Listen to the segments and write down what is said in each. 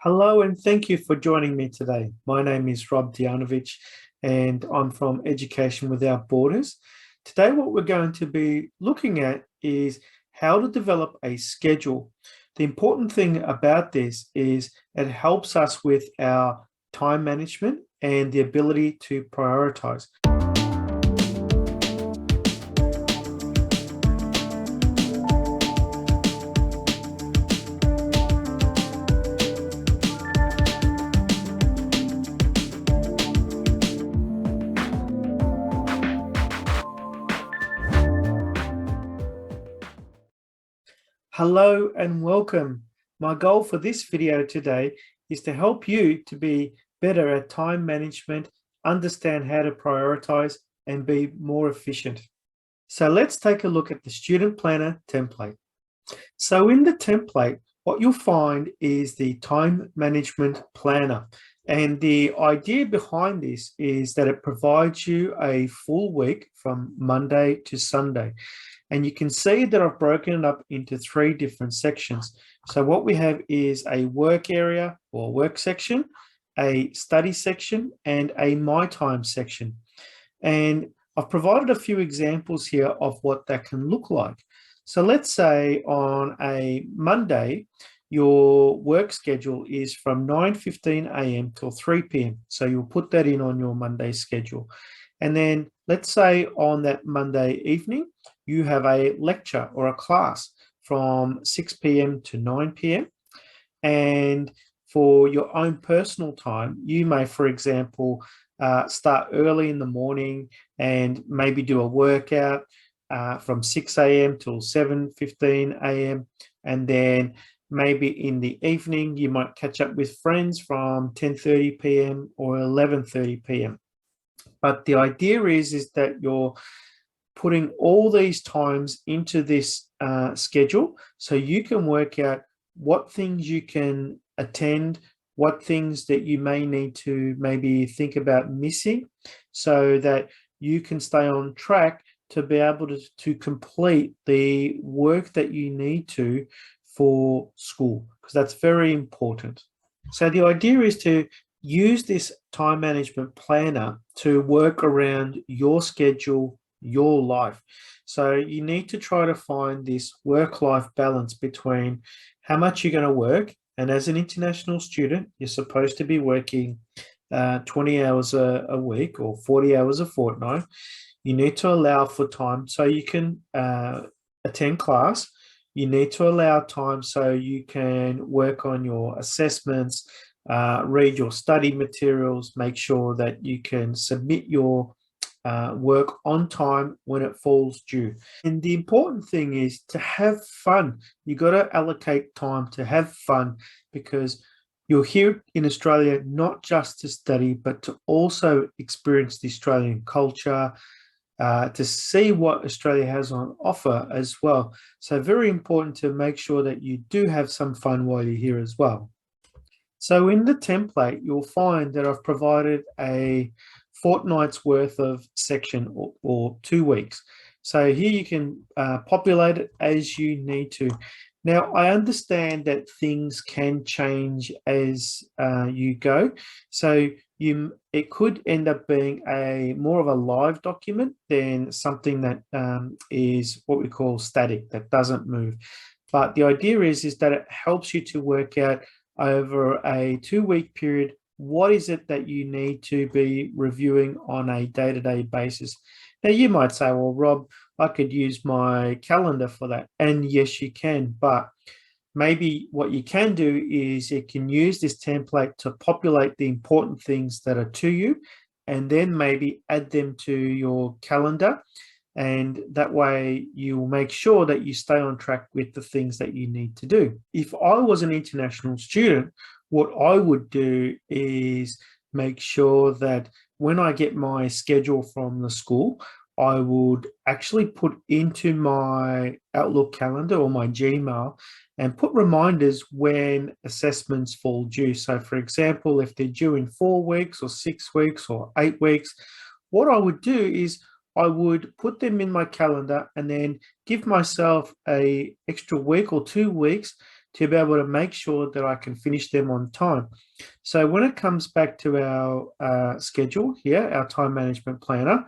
Hello, and thank you for joining me today. My name is Rob Dianovich, and I'm from Education Without Borders. Today, what we're going to be looking at is how to develop a schedule. The important thing about this is it helps us with our time management and the ability to prioritize. Hello and welcome. My goal for this video today is to help you to be better at time management, understand how to prioritize, and be more efficient. So let's take a look at the student planner template. So in the template, what you'll find is the time management planner. And the idea behind this is that it provides you a full week from Monday to Sunday. And you can see that I've broken it up into three different sections. So what we have is a work area or work section, a study section, and a my time section. And I've provided a few examples here of what that can look like. So let's say on a Monday, your work schedule is from 9:15 a.m. till 3 p.m. So you'll put that in on your Monday schedule. And then let's say on that Monday evening, you have a lecture or a class from 6 p.m. to 9 p.m. And for your own personal time, you may, for example, start early in the morning and maybe do a workout from 6 a.m. till 7:15 a.m. And then maybe in the evening, you might catch up with friends from 10:30 p.m. or 11:30 p.m. But the idea is that you're putting all these times into this schedule so you can work out what things you can attend, what things that you may need to maybe think about missing so that you can stay on track to be able to complete the work that you need to for school, because that's very important. So the idea is to use this time management planner to work around your schedule, your life. So you need to try to find this work-life balance between how much you're going to work. And as an international student, you're supposed to be working 20 hours a week or 40 hours a fortnight. You need to allow for time so you can attend class. You need to allow time so you can work on your assessments, read your study materials, make sure that you can submit your work on time when it falls due. And the important thing is to have fun. You got to allocate time to have fun, because you're here in Australia not just to study, but to also experience the Australian culture, to see what Australia has on offer as well. So very important to make sure that you do have some fun while you're here as well. So in the template, you'll find that I've provided a fortnight's worth of section or 2 weeks. So here you can populate it as you need to. Now, I understand that things can change as you go. So it could end up being more of a live document than something that is what we call static, that doesn't move. But the idea is that it helps you to work out over a 2-week period, what is it that you need to be reviewing on a day-to-day basis? Now, you might say, well, Rob, I could use my calendar for that. And yes, you can. But maybe what you can do is you can use this template to populate the important things that are to you, and then maybe add them to your calendar. And that way you will make sure that you stay on track with the things that you need to do. If I was an international student, what I would do is make sure that when I get my schedule from the school, I would actually put into my Outlook calendar or my Gmail and put reminders when assessments fall due. So for example, if they're due in 4 weeks or 6 weeks or 8 weeks, what I would do is I would put them in my calendar and then give myself an extra week or 2 weeks to be able to make sure that I can finish them on time. So when it comes back to our schedule here, our time management planner,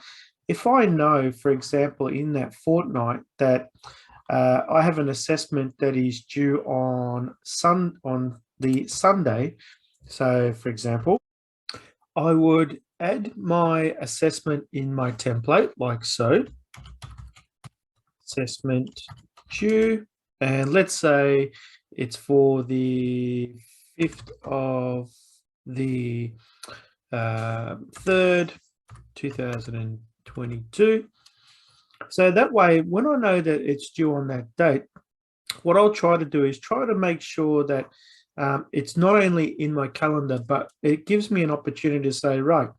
if I know, for example, in that fortnight that I have an assessment that is due on the Sunday. So, for example, I would add my assessment in my template like so. Assessment due, and let's say it's for the 5th of the 3rd, 2022. So that way, when I know that it's due on that date, what I'll try to do is try to make sure that it's not only in my calendar, but it gives me an opportunity to say, right,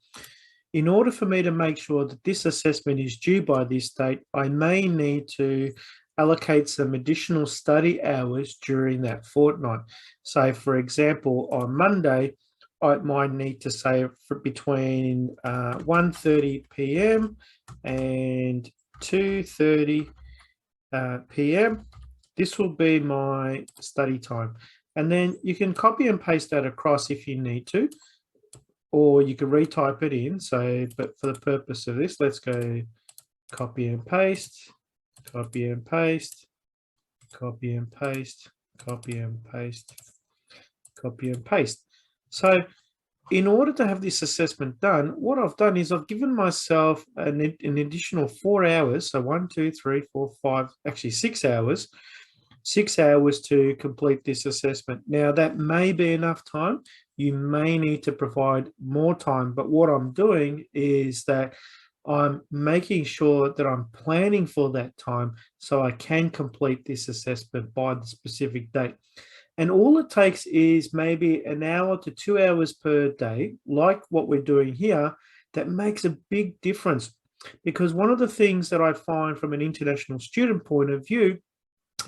in order for me to make sure that this assessment is due by this date, I may need to allocate some additional study hours during that fortnight. So, for example, on Monday, I might need to say for between 1:30 p.m. and 2:30 p.m. This will be my study time. And then you can copy and paste that across if you need to, or you can retype it in. So, but for the purpose of this, let's go copy and paste, copy and paste, copy and paste, copy and paste, copy and paste. So in order to have this assessment done, what I've done is I've given myself an additional 4 hours. So 1, 2, 3, 4, 5, actually 6 hours, 6 hours to complete this assessment. Now that may be enough time. You may need to provide more time, but what I'm doing is that I'm making sure that I'm planning for that time so I can complete this assessment by the specific date. And all it takes is maybe an hour to 2 hours per day, like what we're doing here, that makes a big difference. Because one of the things that I find from an international student point of view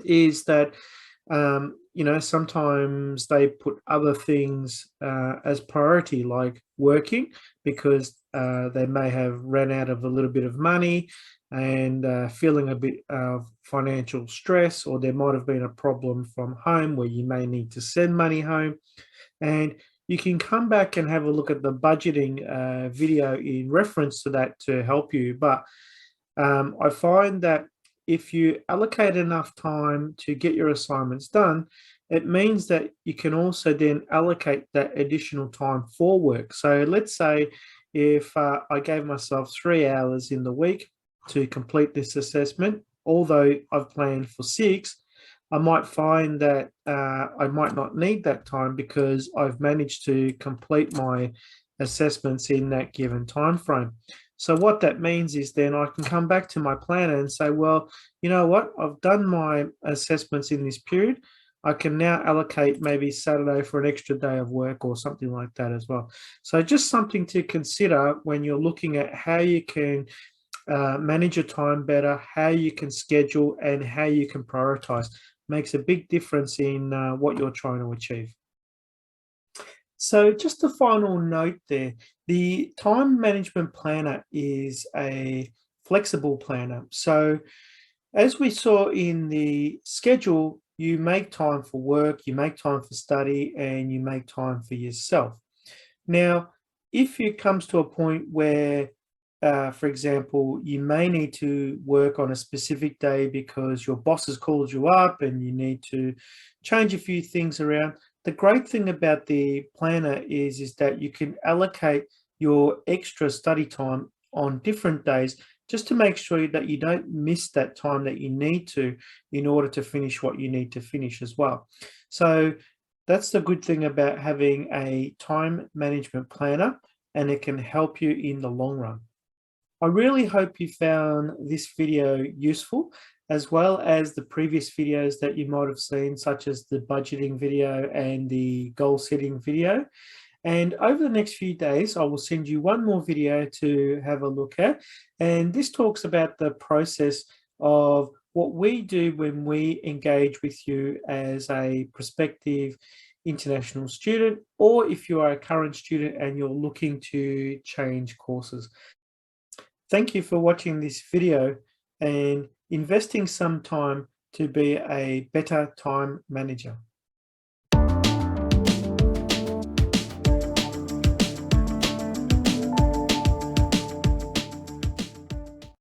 is that, sometimes they put other things as priority, like working, because they may have ran out of a little bit of money and feeling a bit of financial stress, or there might have been a problem from home where you may need to send money home. And you can come back and have a look at the budgeting video in reference to that to help you. But I find that if you allocate enough time to get your assignments done, it means that you can also then allocate that additional time for work. So let's say if I gave myself 3 hours in the week to complete this assessment, although I've planned for 6, I might find that I might not need that time because I've managed to complete my assessments in that given time frame. So what that means is then I can come back to my planner and say, well, you know what, I've done my assessments in this period. I can now allocate maybe Saturday for an extra day of work or something like that as well. So just something to consider when you're looking at how you can manage your time better, how you can schedule, and how you can prioritize. Makes a big difference in what you're trying to achieve. So just a final note there, the time management planner is a flexible planner. So as we saw in the schedule, you make time for work, you make time for study, and you make time for yourself. Now, if it comes to a point where, for example, you may need to work on a specific day because your boss has called you up and you need to change a few things around, the great thing about the planner is that you can allocate your extra study time on different days just to make sure that you don't miss that time that you need to in order to finish what you need to finish as well. So that's the good thing about having a time management planner, and it can help you in the long run. I really hope you found this video useful, as well as the previous videos that you might have seen, such as the budgeting video and the goal setting video. And over the next few days, I will send you one more video to have a look at. And this talks about the process of what we do when we engage with you as a prospective international student, or if you are a current student and you're looking to change courses. Thank you for watching this video and investing some time to be a better time manager.